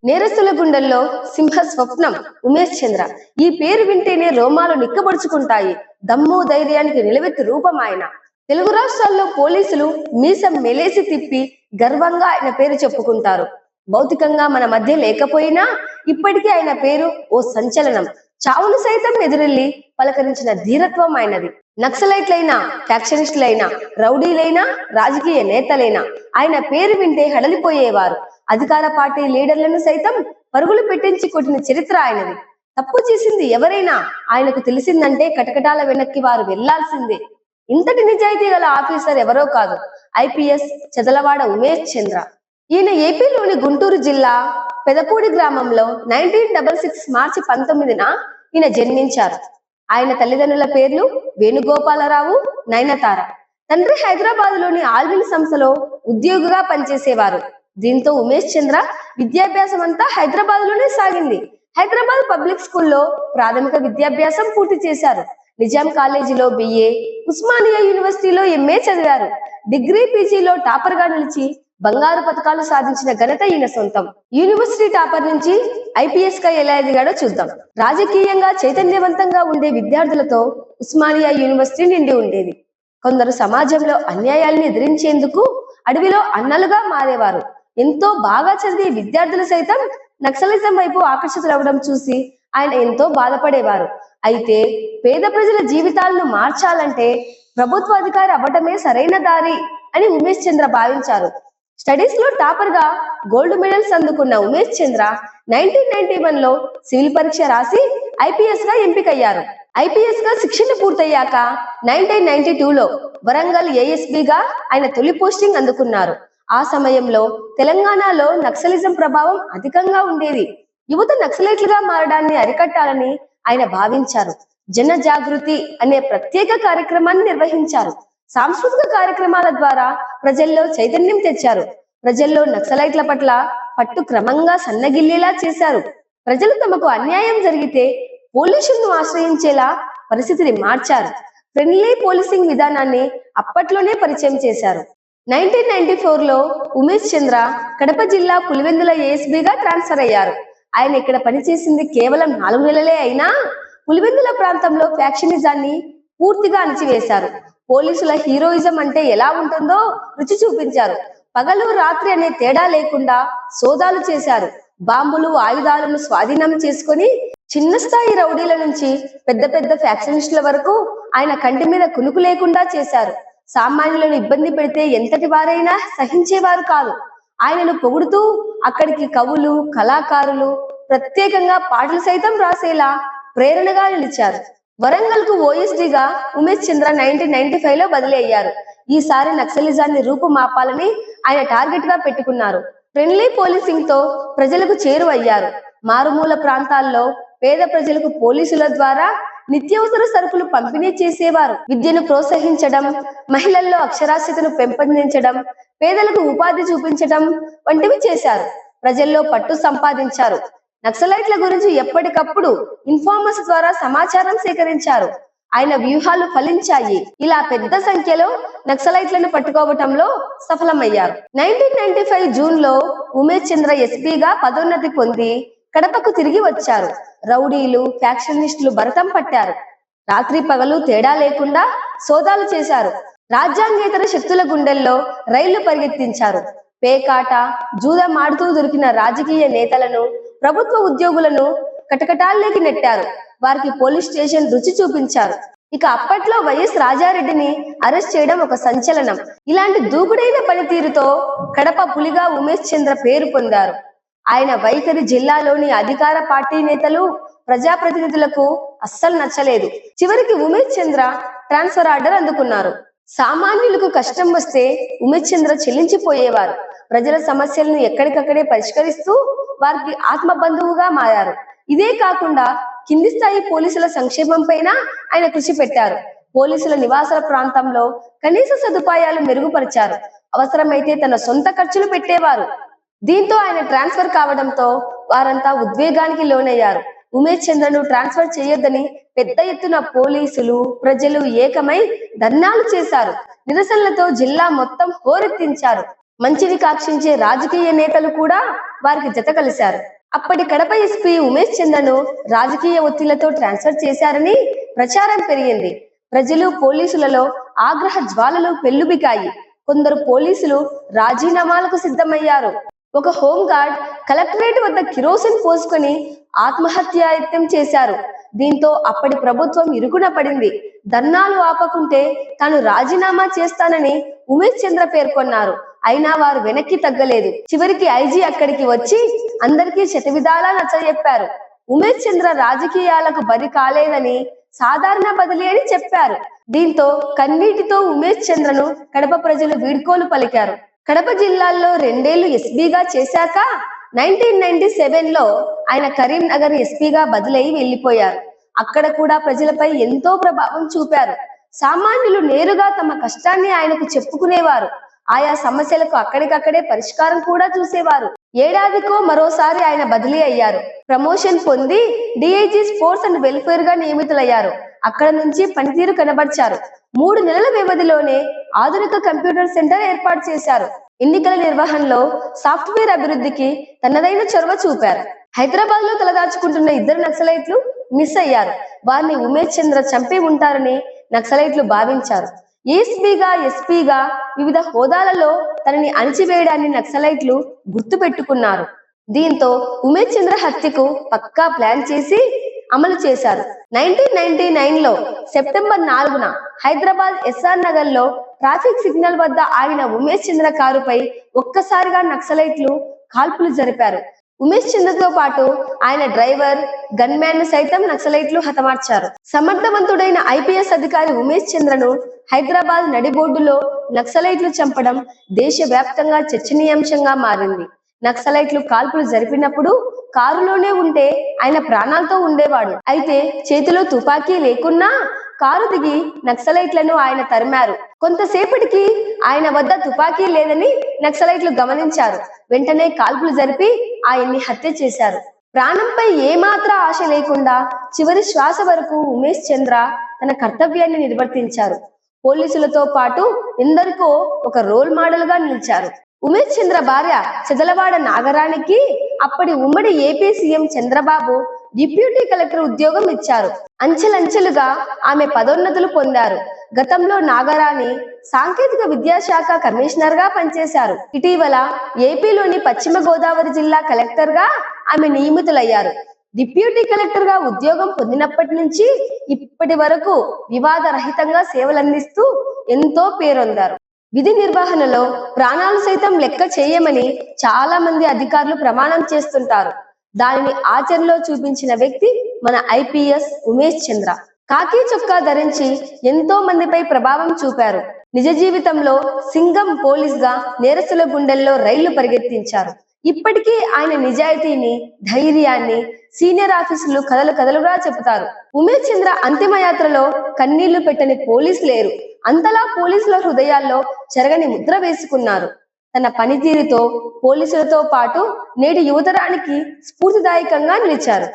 నేరస్తుల గుండెల్లో సింహ స్వప్నం ఉమేష్ చంద్ర. ఈ పేరు వింటేనే రోమాలు నిక్కబొడుచుకుంటాయి. దమ్ము ధైర్యానికి నిలవెత్తు రూపం ఆయన. తెలుగు రాష్ట్రాల్లో పోలీసులు మీసం మెలేసి తిప్పి గర్వంగా ఆయన పేరు చెప్పుకుంటారు. భౌతికంగా మన మధ్య లేకపోయినా ఇప్పటికీ ఆయన పేరు ఓ సంచలనం. చావును సైతం ఎదురెళ్లి పలకరించిన ధీరత్వం ఆయనది. నక్సలైట్లైనా, ఫ్యాక్షనిస్టులైనా, రౌడీలైనా, రాజకీయ నేతలైనా ఆయన పేరు వింటే హడలిపోయేవారు. అధికార పార్టీ లీడర్లను సైతం పరుగులు పెట్టించి కొట్టిన చరిత్ర ఆయనది. తప్పు చేసింది ఎవరైనా ఆయనకు తెలిసిందంటే కటకటాల వెనక్కి వారు వెళ్లాల్సిందే. ఇంతటి నిజాయితీ గల ఆఫీసర్ ఎవరో కాదు, ఐపీఎస్ చదలవాడ ఉమేష్ చంద్ర. ఈయన ఏపీలోని గుంటూరు జిల్లా పెదపూడి గ్రామంలో 1966 మార్చి 19న ఈయన జన్మించారు. ఆయన తల్లిదండ్రుల పేర్లు వేణుగోపాలరావు, నయనతార. తండ్రి హైదరాబాద్ లోని ఆల్విన్ సంస్థలో ఉద్యోగిగా పనిచేసేవారు. దీంతో ఉమేష్ చంద్ర విద్యాభ్యాసం అంతా హైదరాబాద్ లోనే సాగింది. హైదరాబాద్ పబ్లిక్ స్కూల్లో ప్రాథమిక విద్యాభ్యాసం పూర్తి చేశారు. నిజాం కాలేజీలో బిఏ, ఉస్మానియా యూనివర్సిటీలో ఎంఏ చదివారు. డిగ్రీ, పీజీలో టాపర్ గా నిలిచి బంగారు పథకాలు సాధించిన ఘనత ఈయన సొంతం. యూనివర్సిటీ టాపర్ నుంచి ఐపీఎస్ గా ఎలా ఎదిగాడో చూద్దాం. రాజకీయంగా చైతన్యవంతంగా ఉండే విద్యార్థులతో ఉస్మానియా యూనివర్సిటీ నిండి ఉండేది. కొందరు సమాజంలో అన్యాయాలను ఎదిరించేందుకు అడవిలో అన్నలుగా మారేవారు. ఎంతో బాగా చదివే విద్యార్థులు సైతం నక్సలిజం వైపు ఆకర్షితులవ్వడం చూసి ఆయన ఎంతో బాధపడేవారు. అయితే పేద ప్రజల జీవితాలను మార్చాలంటే ప్రభుత్వ అధికారి అవ్వటమే సరైన దారి అని ఉమేష్ చంద్ర భావించారు. స్టడీస్ లో టాపర్ గా గోల్డ్ మెడల్స్ అందుకున్న ఉమేష్ చంద్ర 1991లో సివిల్ పరీక్ష రాసి ఐపీఎస్ గా ఎంపికయ్యారు. ఐపీఎస్ గా శిక్షణ పూర్తయ్యాక 1992లో వరంగల్ ఏఎస్పీగా ఆయన తొలి పోస్టింగ్ అందుకున్నారు. ఆ సమయంలో తెలంగాణలో నక్సలిజం ప్రభావం అధికంగా ఉండేది. యువత నక్సలైట్లుగా మారడాన్ని అరికట్టాలని ఆయన భావించారు. జన జాగృతి అనే ప్రత్యేక కార్యక్రమాన్ని నిర్వహించారు. సాంస్కృతిక కార్యక్రమాల ద్వారా ప్రజల్లో చైతన్యం తెచ్చారు. ప్రజల్లో నక్సలైట్ల పట్ల పట్టు క్రమంగా సన్నగిల్లేలా చేశారు. ప్రజలు తమకు అన్యాయం జరిగితే పోలీసులను ఆశ్రయించేలా పరిస్థితిని మార్చారు. ఫ్రెండ్లీ పోలీసింగ్ విధానాన్ని అప్పట్లోనే పరిచయం చేశారు. 1994లో ఉమేష్ చంద్ర కడప జిల్లా పులివెందుల ఏఎస్బీగా ట్రాన్స్ఫర్ అయ్యారు. ఆయన ఇక్కడ పనిచేసింది కేవలం 4 నెలలే అయినా పులివెందుల ప్రాంతంలో ఫ్యాక్షనిజాన్ని పూర్తిగా అణిచివేశారు. పోలీసుల హీరోయిజం అంటే ఎలా ఉంటుందో రుచి చూపించారు. పగలు రాత్రి అనే తేడా లేకుండా సోదాలు చేశారు. బాంబులు, ఆయుధాలను స్వాధీనం చేసుకొని చిన్న స్థాయి రౌడీల నుంచి పెద్ద పెద్ద ఫ్యాక్షనిస్టుల వరకు ఆయన కంటి మీద కునుకు లేకుండా చేశారు. సామాన్యులను ఇబ్బంది పెడితే ఎంతటి వారైనా సహించేవారు కాదు. ఆయనను పొగుడుతూ అక్కడికి కవులు, కళాకారులు ప్రత్యేకంగా పాటలు సైతం రాసేలా ప్రేరణగా నిలిచారు. వరంగల్ కు ఓఎస్డీగా ఉమేష్ చంద్ర 1995లో బదిలీ అయ్యారు. ఈసారి నక్సలిజాన్ని రూపుమాపాలని ఆయన టార్గెట్ గా పెట్టుకున్నారు. ఫ్రెండ్లీ పోలీసింగ్ తో ప్రజలకు చేరువయ్యారు. మారుమూల ప్రాంతాల్లో పేద ప్రజలకు పోలీసుల ద్వారా నిత్యావసర సరుకులు పంపిణీ చేసేవారు. విద్యను ప్రోత్సహించడం, మహిళల్లో అక్షరాస్యతను పెంపొందించడం, పేదలకు ఉపాధి చూపించడం వంటివి చేశారు. ప్రజల్లో పట్టు సంపాదించారు. నక్సలైట్ల గురించి ఎప్పటికప్పుడు ఇన్ఫార్మర్స్ ద్వారా సమాచారం సేకరించారు. ఆయన వ్యూహాలు ఫలించాయి. ఇలా పెద్ద సంఖ్యలో నక్సలైట్లను పట్టుకోవటంలో సఫలమయ్యారు. 1995 జూన్లో ఉమేష్ చంద్ర ఎస్పీగా పదోన్నతి పొంది కడపకు తిరిగి వచ్చారు. రౌడీలు, ఫ్యాక్షనిస్టులు భరతం పట్టారు. రాత్రి పగలు తేడా లేకుండా సోదాలు చేశారు. రాజ్యాంగేతర శక్తుల గుండెల్లో రైళ్లు పరిగెత్తించారు. పేకాట, జూదం ఆడుతూ దొరికిన రాజకీయ నేతలను, ప్రభుత్వ ఉద్యోగులను కటకటాల్లోకి నెట్టారు. వారికి పోలీస్ స్టేషన్ రుచి చూపించారు. ఇక అప్పట్లో వైఎస్ రాజారెడ్డిని అరెస్ట్ చేయడం ఒక సంచలనం. ఇలాంటి దూకుడైన పనితీరుతో కడప పులిగా ఉమేష్ చంద్ర పేరు పొందారు. ఆయన వైఖరి జిల్లాలోని అధికార పార్టీ నేతలు, ప్రజాప్రతినిధులకు అస్సలు నచ్చలేదు. చివరికి ఉమేష్ చంద్ర ట్రాన్స్ఫర్ ఆర్డర్ అందుకున్నారు. సామాన్యులకు కష్టం వస్తే ఉమేష్ చంద్ర చెల్లించిపోయేవారు. ప్రజల సమస్యలను ఎక్కడికక్కడే పరిష్కరిస్తూ వారికి ఆత్మ బంధువుగా మారారు. ఇదే కాకుండా కింది స్థాయి పోలీసుల సంక్షేమం పైన ఆయన కృషి పెట్టారు. పోలీసుల నివాసాల ప్రాంతంలో కనీస సదుపాయాలు మెరుగుపరిచారు. అవసరమైతే తన సొంత ఖర్చులు పెట్టేవారు. దీంతో ఆయన ట్రాన్స్ఫర్ కావడంతో వారంతా ఉద్వేగానికి లోనయ్యారు. ఉమేష్ చంద్రను ట్రాన్స్ఫర్ చేయొద్దని పెద్ద ఎత్తున పోలీసులు, ప్రజలు ఏకమై ధర్నాలు చేశారు. నిరసనలతో జిల్లా మొత్తం హోరెత్తించారు. మంచిని కాక్షించే రాజకీయ నేతలు కూడా వారికి జత కలిశారు. అప్పటి కడప ఎస్పీ ఉమేష్ చంద్రను రాజకీయ ఒత్తిళ్లతో ట్రాన్స్ఫర్ చేశారని ప్రచారం పెరిగింది. ప్రజలు పోలీసులలో ఆగ్రహ జ్వాలలు పెల్లుబికాయి. కొందరు పోలీసులు రాజీనామాలకు సిద్ధమయ్యారు. ఒక హోంగార్డ్ కలెక్టరేట్ వద్ద కిరోసిన్ పోసుకొని ఆత్మహత్యాయత్నం చేశారు. దీంతో అప్పటి ప్రభుత్వం ఇరుకున పడింది. ధర్నాలు ఆపకుంటే తాను రాజీనామా చేస్తానని ఉమేష్ చంద్ర పేర్కొన్నారు. అయినా వారు వెనక్కి తగ్గలేదు. చివరికి ఐజీ అక్కడికి వచ్చి అందరికీ శతవిధాలా నచ్చజెప్పారు. ఉమేష్ చంద్ర రాజకీయాలకు బరి కాలేదని, సాధారణ బదిలీ అని చెప్పారు. దీంతో కన్నీటితో ఉమేష్ చంద్రను కడప ప్రజలు వీడ్కోలు పలికారు. కడప జిల్లాలో 2 ఏళ్లు ఎస్పీగా చేశాక 1997లో ఆయన కరీంనగర్ ఎస్పీగా బదిలై వెళ్లిపోయారు. అక్కడ కూడా ప్రజలపై ఎంతో ప్రభావం చూపారు. సామాన్యులు నేరుగా తమ కష్టాన్ని ఆయనకు చెప్పుకునేవారు. ఆయా సమస్యలకు అక్కడికక్కడే పరిష్కారం కూడా చూసేవారు. ఏడాదికో మరోసారి ఆయన బదిలీ అయ్యారు. ప్రమోషన్ పొంది డిఐజీ స్పోర్ట్స్ అండ్ వెల్ఫేర్ గా నియమితులయ్యారు. అక్కడ నుంచి పనితీరు కనబర్చారు. 3 నెలల వ్యవధిలోనే ఆధునిక కంప్యూటర్ సెంటర్ ఏర్పాటు చేశారు. ఎన్నికల నిర్వహణలో సాఫ్ట్వేర్ అభివృద్ధికి తనదైన చొరవ చూపారు. హైదరాబాద్ లో తలదాచుకుంటున్న 2 నక్సలైట్లు మిస్ అయ్యారు. వారిని ఉమేష్ చంద్ర చంపి ఉంటారని నక్సలైట్లు భావించారు. ఎస్పీగా, ఎస్పీగా వివిధ హోదాలలో తనని అణిచివేయడాన్ని నక్సలైట్లు గుర్తు పెట్టుకున్నారు. దీంతో ఉమేష్ చంద్ర హత్యకు పక్కా ప్లాన్ చేసి అమలు చేశారు. 1999లో సెప్టెంబర్ 4న హైదరాబాద్ ఎస్ఆర్ నగర్ లో ట్రాఫిక్ సిగ్నల్ వద్ద ఆగిన ఉమేష్ చంద్ర కారుపై ఒక్కసారిగా నక్సలైట్లు కాల్పులు జరిపారు. ఉమేష్ చంద్రతో పాటు ఆయన డ్రైవర్, గన్ మ్యాన్ ను సైతం నక్సలైట్లు హతమార్చారు. సమర్థవంతుడైన ఐపీఎస్ అధికారి ఉమేష్ చంద్రను హైదరాబాద్ నడిబొడ్డులో నక్సలైట్లు చంపడం దేశవ్యాప్తంగా చర్చనీయాంశంగా మారింది. నక్సలైట్లు కాల్పులు జరిపినప్పుడు కారులోనే ఉంటే ఆయన ప్రాణాలతో ఉండేవాడు. అయితే చేతిలో తుపాకీ లేకున్నా కారు దిగి నక్సలైట్లను ఆయన తరిమారు. కొంతసేపటికి ఆయన వద్ద తుపాకీ లేదని నక్సలైట్లు గమనించారు. వెంటనే కాల్పులు జరిపి ఆయన్ని హత్య చేశారు. ప్రాణంపై ఏమాత్ర ఆశ లేకుండా చివరి శ్వాస వరకు ఉమేష్ చంద్ర తన కర్తవ్యాన్ని నిర్వర్తించారు. పోలీసులతో పాటు ఎందరికో ఒక రోల్ మోడల్ గా నిలిచారు. ఉమేష్ చంద్ర భార్య చెదలవాడ నాగరాణికి అప్పటి ఉమ్మడి AP CM Chandrababu deputy collector ఉద్యోగం ఇచ్చారు. అంచెలంచెలుగా ఆమె పదోన్నతులు పొందారు. గతంలో నాగరాణి సాంకేతిక విద్యాశాఖ కమిషనర్ గా పనిచేశారు. ఇటీవల ఏపీలోని పశ్చిమ గోదావరి జిల్లా కలెక్టర్ గా ఆమె నియమితులయ్యారు. డిప్యూటీ కలెక్టర్ గా ఉద్యోగం పొందినప్పటి నుంచి ఇప్పటి వరకు వివాద రహితంగా సేవలందిస్తూ ఎంతో పేరొందారు. విధి నిర్వహణలో ప్రాణాలు సైతం లెక్క చేయమని చాలా మంది అధికారులు ప్రమాణం చేస్తుంటారు. దానిని ఆచరణలో చూపించిన వ్యక్తి మన ఐపీఎస్ ఉమేష్ చంద్ర. కాకి చొక్కా ధరించి ఎంతో మందిపై ప్రభావం చూపారు. నిజ జీవితంలో సింగం పోలీస్ గా నేరస్తుల గుండెల్లో రైళ్లు పరిగెత్తించారు. ఇప్పటికీ ఆయన నిజాయితీని, ధైర్యాన్ని సీనియర్ ఆఫీసులు కథలు కథలుగా చెబుతారు. ఉమేష్ చంద్ర అంతిమ యాత్రలో కన్నీళ్లు పెట్టని పోలీసు లేరు. అంతలా పోలీసుల హృదయాల్లో చెరగని ముద్ర వేసుకున్నారు. తన పనితీరుతో పోలీసులతో పాటు నేటి యువతరానికి స్ఫూర్తిదాయకంగా నిలిచారు.